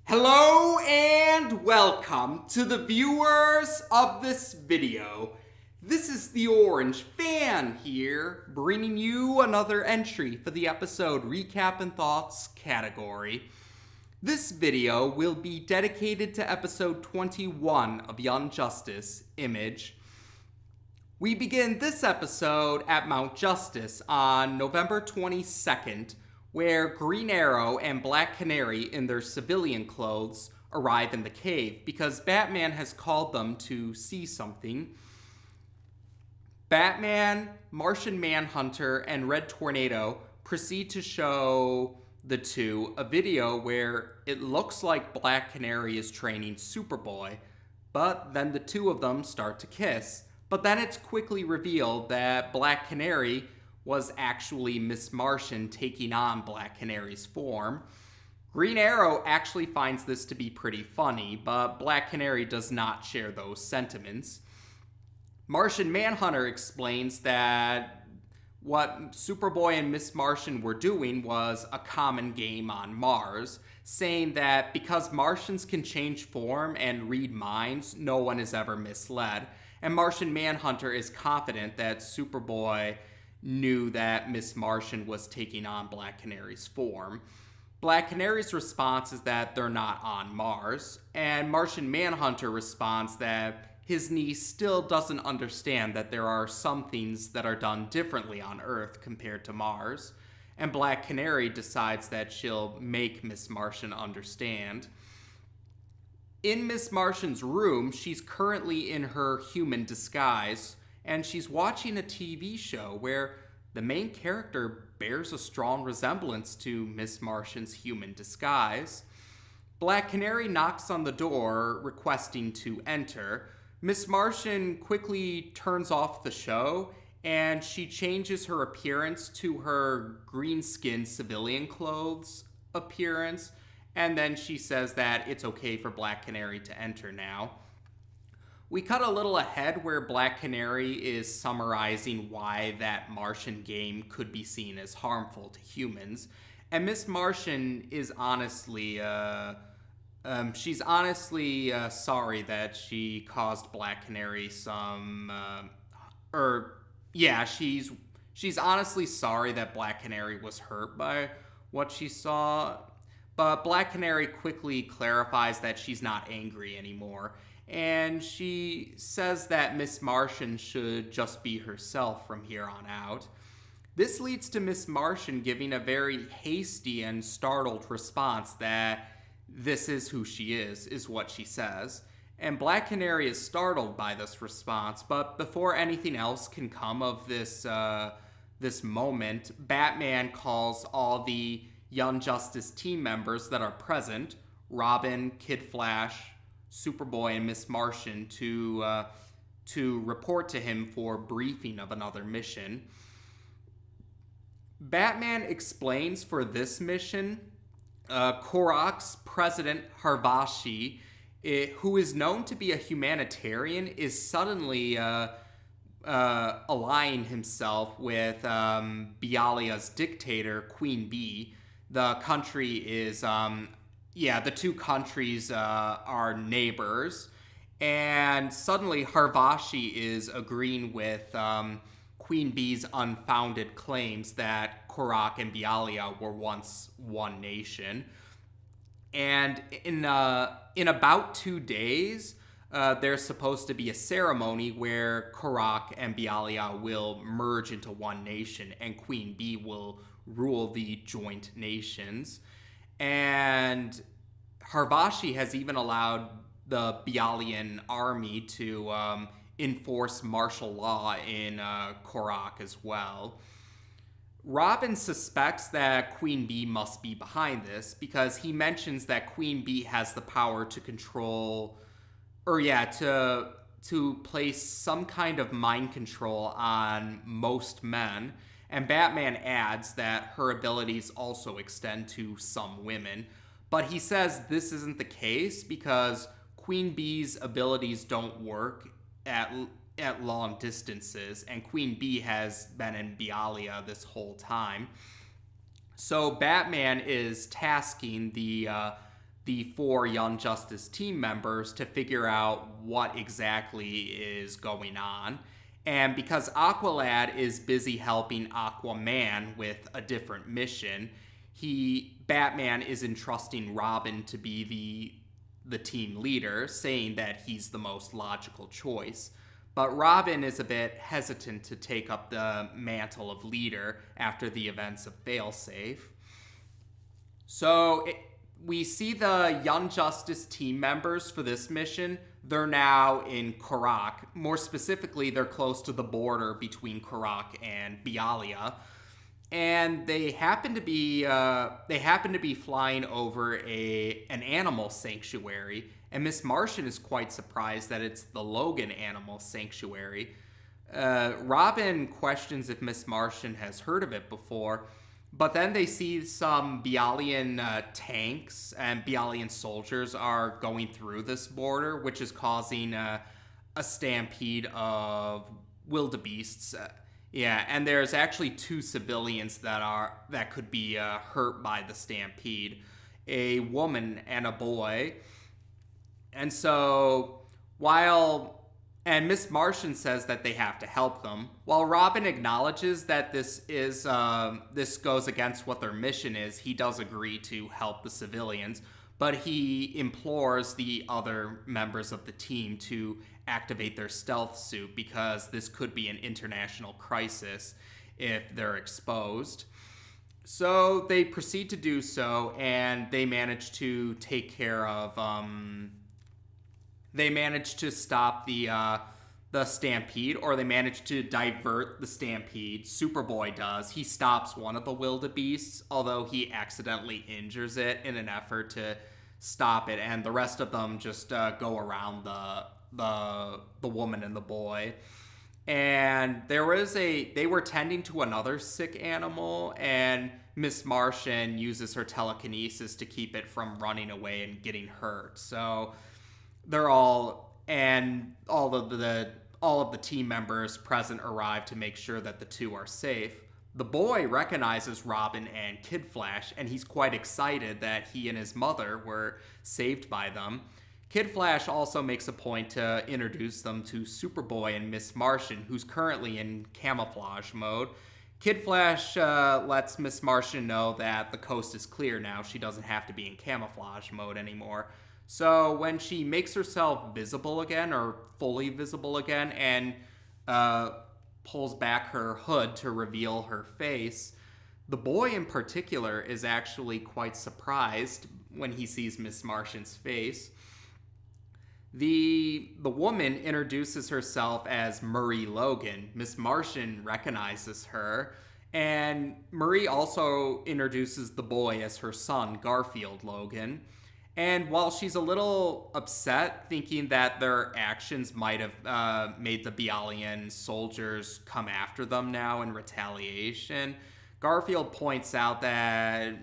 Hello and welcome to the viewers of this video. This is the Orange Fan here, bringing you another entry for the episode Recap and Thoughts category. This video will be dedicated to episode 21 of Young Justice, Image. We begin this episode at Mount Justice on November 22nd, where Green Arrow and Black Canary in their civilian clothes arrive in the cave because Batman has called them to see something. Batman, Martian Manhunter, and Red Tornado proceed to show the two a video where it looks like Black Canary is training Superboy, but then the two of them start to kiss. But then it's quickly revealed that Black Canary was actually Miss Martian taking on Black Canary's form. Green Arrow actually finds this to be pretty funny, but Black Canary does not share those sentiments. Martian Manhunter explains that what Superboy and Miss Martian were doing was a common game on Mars, saying that because Martians can change form and read minds, no one is ever misled. And Martian Manhunter is confident that Superboy knew that Miss Martian was taking on Black Canary's form. Black Canary's response is that they're not on Mars, and Martian Manhunter responds that his niece still doesn't understand that there are some things that are done differently on Earth compared to Mars, and Black Canary decides that she'll make Miss Martian understand. In Miss Martian's room, she's currently in her human disguise, and she's watching a TV show where the main character bears a strong resemblance to Miss Martian's human disguise. Black Canary knocks on the door, requesting to enter. Miss Martian quickly turns off the show, and she changes her appearance to her green-skinned civilian clothes appearance, and then she says that it's okay for Black Canary to enter now. We cut a little ahead where Black Canary is summarizing why that Martian game could be seen as harmful to humans. And Miss Martian is honestly, she's honestly sorry that she caused Black Canary some, she's honestly sorry that Black Canary was hurt by what she saw. But Black Canary quickly clarifies that she's not angry anymore. And she says that Miss Martian should just be herself from here on out. This leads to Miss Martian giving a very hasty and startled response that this is who she is what she says. And Black Canary is startled by this response, but before anything else can come of this moment, Batman calls all the Young Justice team members that are present, Robin, Kid Flash, Superboy, and Miss Martian, to report to him for briefing of another mission. Batman explains for this mission, Qurac's president Harvashi, who is known to be a humanitarian, is suddenly allying himself with Bialya's dictator, Queen Bee. The country is the two countries are neighbors, and suddenly Harvashi is agreeing with Queen Bee's unfounded claims that Qurac and Bialya were once one nation. And in about 2 days, there's supposed to be a ceremony where Qurac and Bialya will merge into one nation, and Queen Bee will rule the joint nations. And Harvashi has even allowed the Bialyan army to enforce martial law in Qurac as well. Robin suspects that Queen Bee must be behind this because he mentions that Queen Bee has the power to control, to place some kind of mind control on most men. And Batman adds that her abilities also extend to some women. But he says this isn't the case because Queen Bee's abilities don't work at long distances, and Queen Bee has been in Bialya this whole time. So Batman is tasking the the 4 Young Justice team members to figure out what exactly is going on. And because Aqualad is busy helping Aquaman with a different mission, Batman is entrusting Robin to be the team leader, saying that he's the most logical choice. But Robin is a bit hesitant to take up the mantle of leader after the events of Failsafe. So we see the Young Justice team members for this mission. They're now in Qurac. More specifically, they're close to the border between Qurac and Bialya. And they happen to be flying over an animal sanctuary, and Miss Martian is quite surprised that it's the Logan Animal Sanctuary. Robin questions if Miss Martian has heard of it before, but then they see some Bialyan tanks and Bialyan soldiers are going through this border, which is causing a stampede of wildebeests. Yeah, and there's actually 2 civilians that could be hurt by the stampede, a woman and a boy. And so Miss Martian says that they have to help them, while Robin acknowledges that this goes against what their mission is. He does agree to help the civilians, but he implores the other members of the team to activate their stealth suit because this could be an international crisis if they're exposed. So they proceed to do so, and they manage to take care of they manage to stop the stampede, or they manage to divert the stampede. Superboy does. He stops one of the wildebeests, although he accidentally injures it in an effort to stop it, and the rest of them just go around the woman and the boy. And they were tending to another sick animal, and Miss Martian uses her telekinesis to keep it from running away and getting hurt. So all of the team members present arrive to make sure that the 2 are safe. The boy recognizes Robin and Kid Flash, and he's quite excited that he and his mother were saved by them. Kid Flash also makes a point to introduce them to Superboy and Miss Martian, who's currently in camouflage mode. Kid Flash lets Miss Martian know that the coast is clear now. She doesn't have to be in camouflage mode anymore. So when she makes herself visible again, or fully visible again, and pulls back her hood to reveal her face, the boy in particular is actually quite surprised when he sees Miss Martian's face. The woman introduces herself as Marie Logan. Miss Martian recognizes her, and Marie also introduces the boy as her son, Garfield Logan. And while she's a little upset, thinking that their actions might have made the Bialyan soldiers come after them now in retaliation, Garfield points out that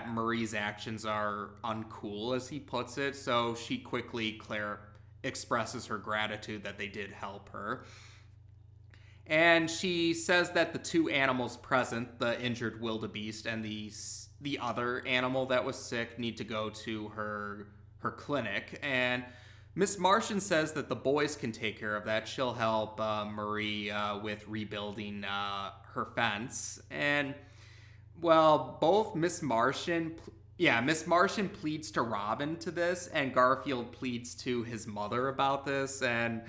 Marie's actions are uncool, as he puts it, so she quickly expresses her gratitude that they did help her. And she says that the 2 animals present, the injured wildebeest and the other animal that was sick, need to go to her clinic. And Miss Martian says that the boys can take care of that. She'll help Marie with rebuilding her fence. And, well, both Miss Martian pleads to Robin to this, and Garfield pleads to his mother about this, and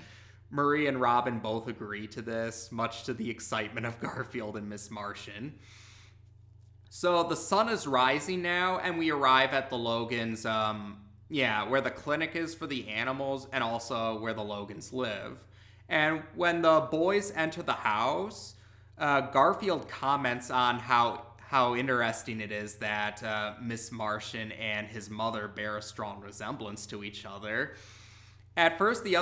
Marie and Robin both agree to this, much to the excitement of Garfield and Miss Martian. So the sun is rising now, and we arrive at the Logans, where the clinic is for the animals, and also where the Logans live. And when the boys enter the house, Garfield comments on how interesting it is that Miss Martian and his mother bear a strong resemblance to each other. At first, the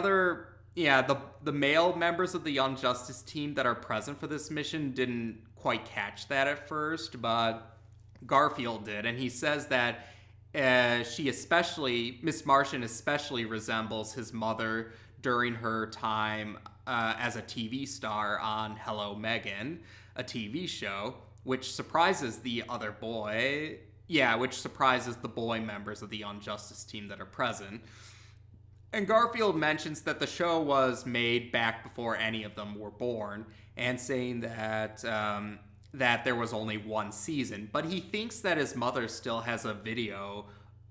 male members of the Young Justice team that are present for this mission didn't quite catch that at first, but Garfield did, and he says that Miss Martian especially resembles his mother during her time as a TV star on Hello, Megan, a TV show, which surprises the other boy. Yeah, which surprises the boy members of the Injustice team that are present. And Garfield mentions that the show was made back before any of them were born, and saying that that there was only one season. But he thinks that his mother still has a video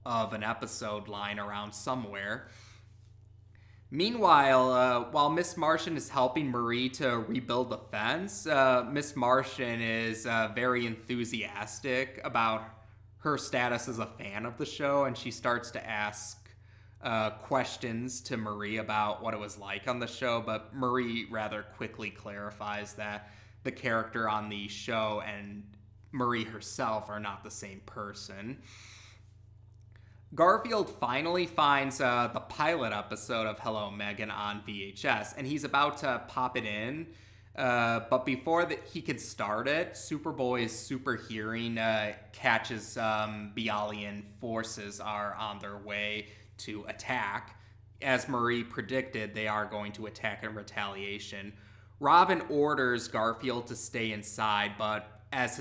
of an episode lying around somewhere. Meanwhile, while Miss Martian is helping Marie to rebuild the fence, Miss Martian is very enthusiastic about her status as a fan of the show, and she starts to ask questions to Marie about what it was like on the show, but Marie rather quickly clarifies that the character on the show and Marie herself are not the same person. Garfield finally finds the pilot episode of Hello Megan on VHS, and he's about to pop it in. But before he could start it, Superboy's super hearing catches Bialyan forces are on their way to attack. As Marie predicted, they are going to attack in retaliation. Robin orders Garfield to stay inside, but as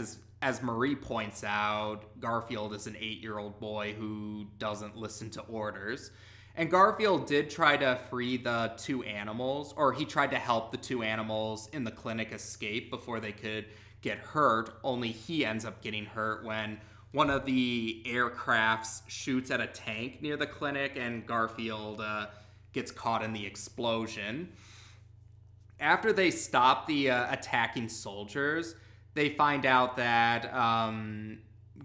Marie points out, Garfield is an 8-year-old boy who doesn't listen to orders. And Garfield did try to free the two animals, or he tried to help the two animals in the clinic escape before they could get hurt, only he ends up getting hurt when one of the aircrafts shoots at a tank near the clinic, and Garfield gets caught in the explosion. After they stop the attacking soldiers, they find out that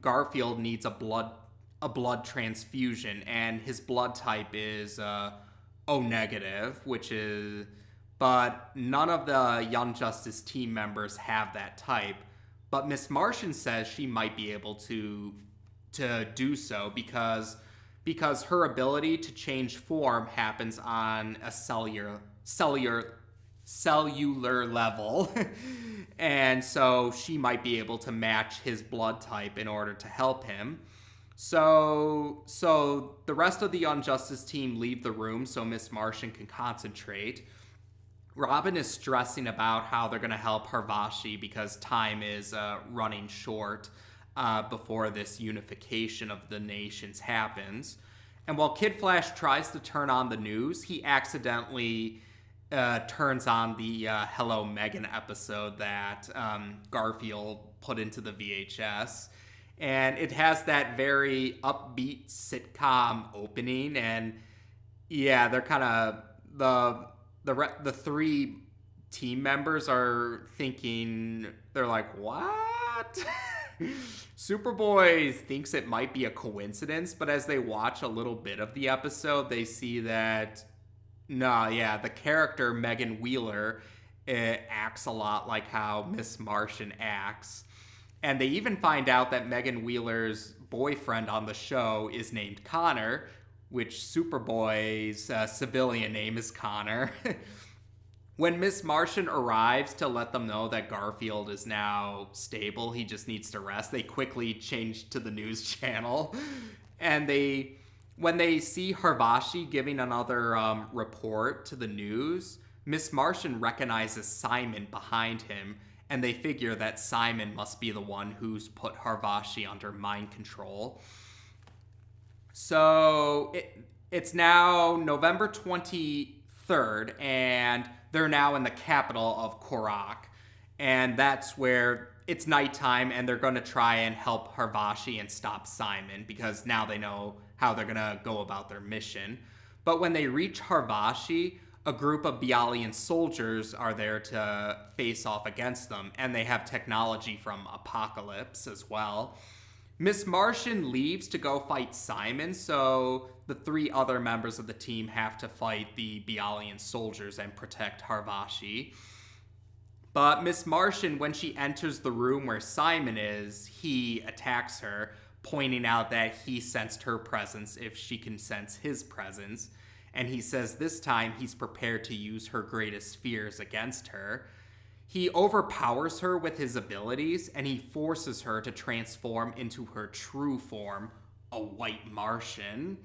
Garfield needs a blood transfusion, and his blood type is O negative, but none of the Young Justice team members have that type. But Miss Martian says she might be able to do so because her ability to change form happens on a cellular level. And so she might be able to match his blood type in order to help him. So the rest of the Injustice team leave the room so Miss Martian can concentrate. Robin is stressing about how they're going to help Harvashi because time is running short before this unification of the nations happens. And while Kid Flash tries to turn on the news, he accidentally turns on the Hello Megan episode that Garfield put into the VHS. And it has that very upbeat sitcom opening. And yeah, they're kind of the three team members are thinking, they're like, what? Superboy thinks it might be a coincidence, but as they watch a little bit of the episode, they see that, the character Megan Wheeler acts a lot like how Miss Martian acts. And they even find out that Megan Wheeler's boyfriend on the show is named Connor, which Superboy's civilian name is Connor. When Miss Martian arrives to let them know that Garfield is now stable, he just needs to rest, they quickly change to the news channel. And when they see Harvashi giving another report to the news, Miss Martian recognizes Simon behind him, and they figure that Simon must be the one who's put Harvashi under mind control. So it's now November 23rd, and they're now in the capital of Qurac. And that's where it's nighttime, and they're going to try and help Harvashi and stop Simon, because now they know how they're going to go about their mission. But when they reach Harvashi, a group of Bialyan soldiers are there to face off against them, and they have technology from Apocalypse as well. Miss Martian leaves to go fight Simon, so the three other members of the team have to fight the Bialyan soldiers and protect Harvashi. But Miss Martian, when she enters the room where Simon is, he attacks her, pointing out that he sensed her presence if she can sense his presence. And he says this time he's prepared to use her greatest fears against her. He overpowers her with his abilities, and he forces her to transform into her true form, a white Martian.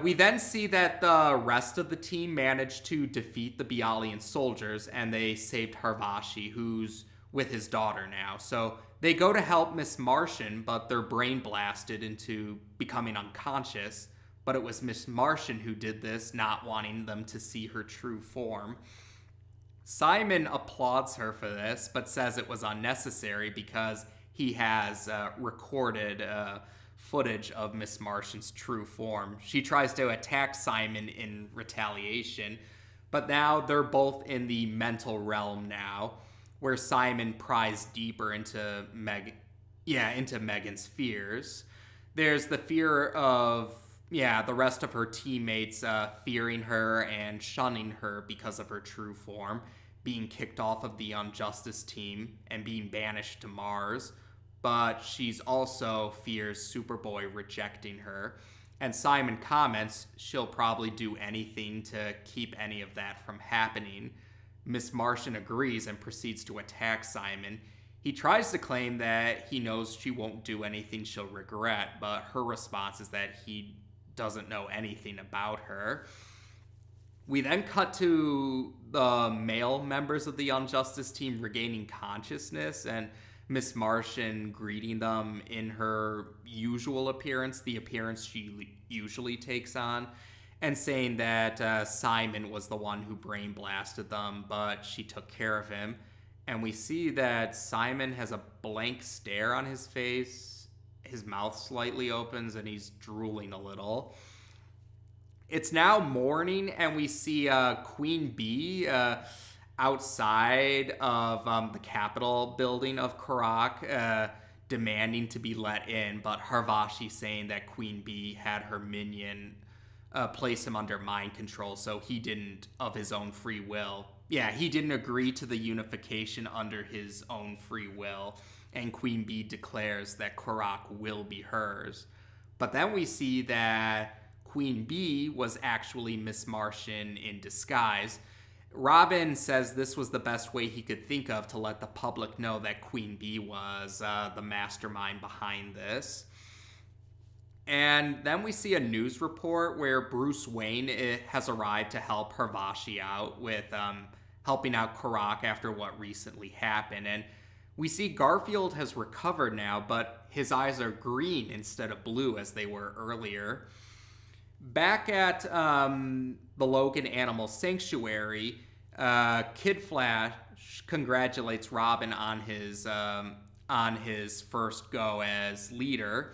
We then see that the rest of the team managed to defeat the Bialyan soldiers, and they saved Harvashi, who's with his daughter now. So they go to help Miss Martian, but they're brain blasted into becoming unconscious. But it was Miss Martian who did this, not wanting them to see her true form. Simon applauds her for this, but says it was unnecessary because he has recorded footage of Miss Martian's true form. She tries to attack Simon in retaliation, but now they're both in the mental realm now, where Simon pries deeper into Megan's fears. There's the fear of the rest of her teammates fearing her and shunning her because of her true form, being kicked off of the Injustice team and being banished to Mars. But she's also fears Superboy rejecting her. And Simon comments she'll probably do anything to keep any of that from happening. Miss Martian agrees and proceeds to attack Simon. He tries to claim that he knows she won't do anything she'll regret, but her response is that he doesn't know anything about her. We then cut to the male members of the Injustice team regaining consciousness, and Miss Martian greeting them in her usual appearance, the appearance she usually takes on, and saying that Simon was the one who brain blasted them, but she took care of him. And we see that Simon has a blank stare on his face. His mouth slightly opens and he's drooling a little. It's now morning and we see Queen Bee outside of the Capitol building of Qurac, demanding to be let in, but Harvashi saying that Queen Bee had her minion place him under mind control, so he didn't of his own free will. He didn't agree to the unification under his own free will, and Queen Bee declares that Qurac will be hers. But then we see that Queen Bee was actually Miss Martian in disguise. Robin says this was the best way he could think of to let the public know that Queen Bee was the mastermind behind this. And then we see a news report where Bruce Wayne has arrived to help Harvashi out with helping out Qurac after what recently happened. And we see Garfield has recovered now, but his eyes are green instead of blue as they were earlier. Back at the Logan Animal Sanctuary, Kid Flash congratulates Robin on his first go as leader,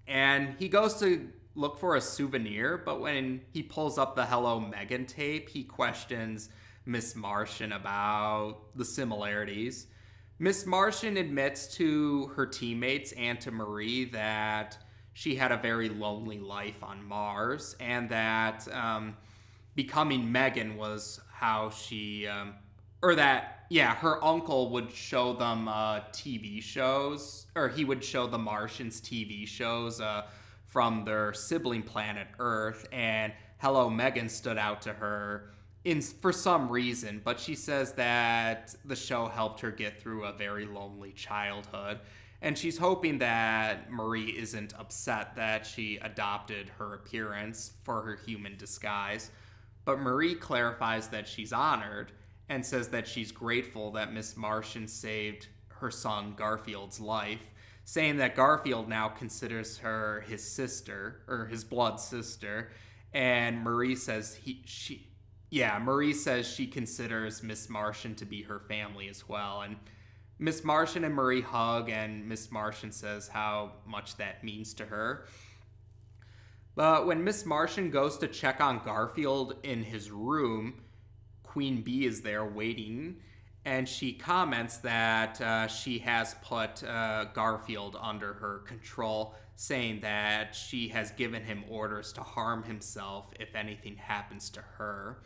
and he goes to look for a souvenir, but when he pulls up the Hello Megan tape, he questions Miss Martian about the similarities. Miss Martian admits to her teammates and to Marie that she had a very lonely life on Mars, and that becoming Megan was how she, her uncle would show them TV shows, or he would show the Martians TV shows from their sibling planet Earth, and Hello Megan stood out to her for some reason, but she says that the show helped her get through a very lonely childhood. And she's hoping that Marie isn't upset that she adopted her appearance for her human disguise. But Marie clarifies that she's honored and says that she's grateful that Miss Martian saved her son Garfield's life, saying that Garfield now considers her his sister, or his blood sister. And Marie says Marie says she considers Miss Martian to be her family as well. And Miss Martian and Marie hug, and Miss Martian says how much that means to her. But when Miss Martian goes to check on Garfield in his room, Queen Bee is there waiting, and she comments that she has put Garfield under her control, saying that she has given him orders to harm himself if anything happens to her.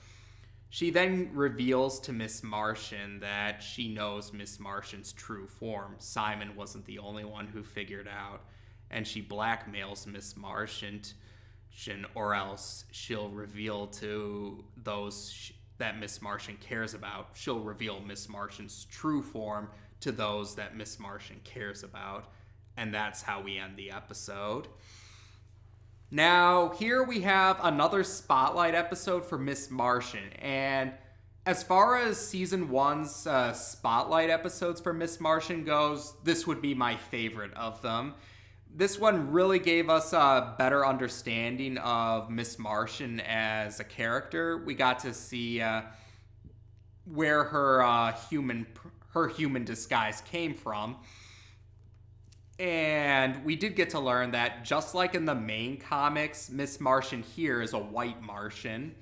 She then reveals to Miss Martian that she knows Miss Martian's true form. Simon wasn't the only one who figured out, and she blackmails Miss Martian, or else she'll reveal to those that Miss Martian cares about. She'll reveal Miss Martian's true form to those that Miss Martian cares about, and that's how we end the episode. Now, here we have another spotlight episode for Miss Martian, and As far as season one's spotlight episodes for Miss Martian goes, this would be my favorite of them. This one really gave us a better understanding of Miss Martian as a character. We got to see where her human disguise came from. And we did get to learn that just like in the main comics, Miss Martian here is a white Martian.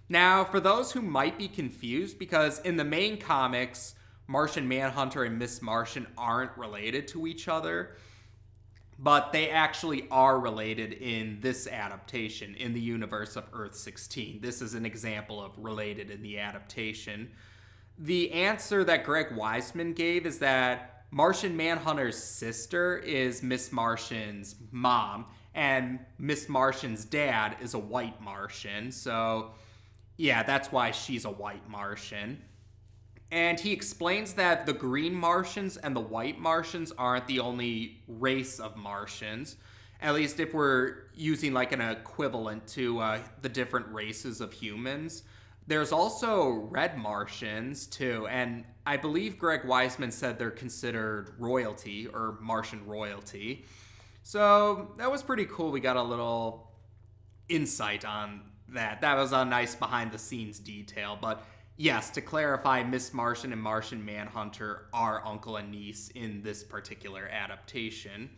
Now, for those who might be confused, because in the main comics, Martian Manhunter and Miss Martian aren't related to each other, but they actually are related in this adaptation, in the universe of Earth-16. This is an example of related in the adaptation. The answer that Greg Weisman gave is that Martian Manhunter's sister is Miss Martian's mom, and Miss Martian's dad is a white Martian, so yeah, that's why she's a white Martian. And he explains that the green Martians and the white Martians aren't the only race of Martians, at least if we're using like an equivalent to the different races of humans. There's also red Martians, too, and I believe Greg Weisman said they're considered royalty, or Martian royalty. So that was pretty cool. We got a little insight on that. That was a nice behind-the-scenes detail, but yes, to clarify, Miss Martian and Martian Manhunter are uncle and niece in this particular adaptation.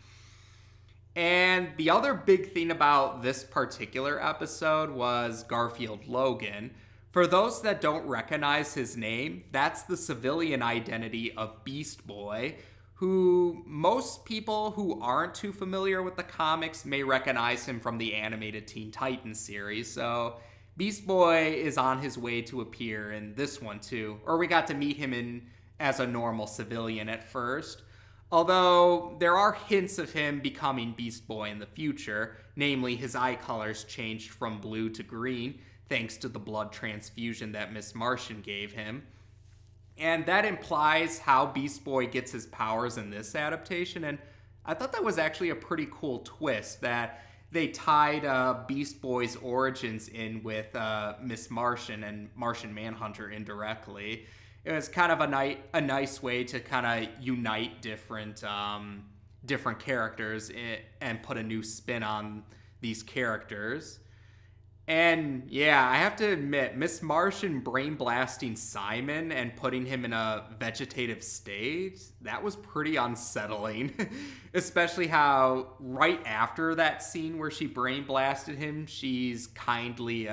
And the other big thing about this particular episode was Garfield Logan. For those that don't recognize his name, that's the civilian identity of Beast Boy, who most people who aren't too familiar with the comics may recognize him from the animated Teen Titans series. So Beast Boy is on his way to appear in this one too, or we got to meet him as a normal civilian at first. Although there are hints of him becoming Beast Boy in the future, namely his eye colors changed from blue to green, thanks to the blood transfusion that Miss Martian gave him. And that implies how Beast Boy gets his powers in this adaptation, and I thought that was actually a pretty cool twist, that they tied Beast Boy's origins in with Miss Martian and Martian Manhunter indirectly. It was kind of a nice way to kind of unite different characters and put a new spin on these characters. And yeah, I have to admit, Miss Martian brain blasting Simon and putting him in a vegetative state, that was pretty unsettling. Especially how right after that scene where she brain blasted him, she's kindly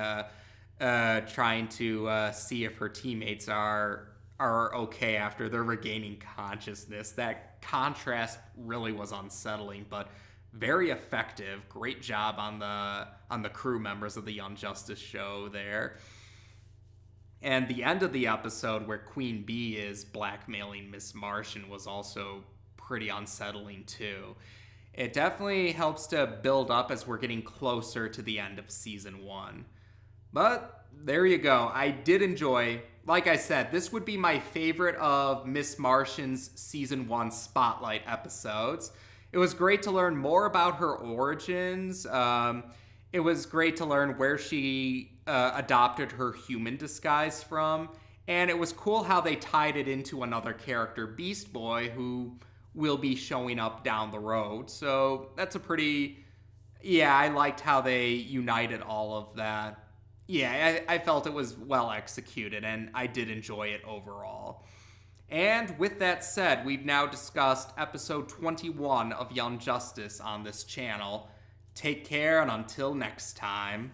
trying to see if her teammates are okay after they're regaining consciousness. That contrast really was unsettling, but very effective. Great job on the crew members of the Young Justice show there. And the end of the episode where Queen Bee is blackmailing Miss Martian was also pretty unsettling too. It definitely helps to build up as we're getting closer to the end of season 1. But there you go. I did enjoy, like I said, this would be my favorite of Miss Martian's season 1 spotlight episodes. It was great to learn more about her origins. It was great to learn where she adopted her human disguise from. And it was cool how they tied it into another character, Beast Boy, who will be showing up down the road. So that's a pretty... Yeah, I liked how they united all of that. Yeah, I felt it was well executed, and I did enjoy it overall. And with that said, we've now discussed episode 21 of Young Justice on this channel. Take care, and until next time.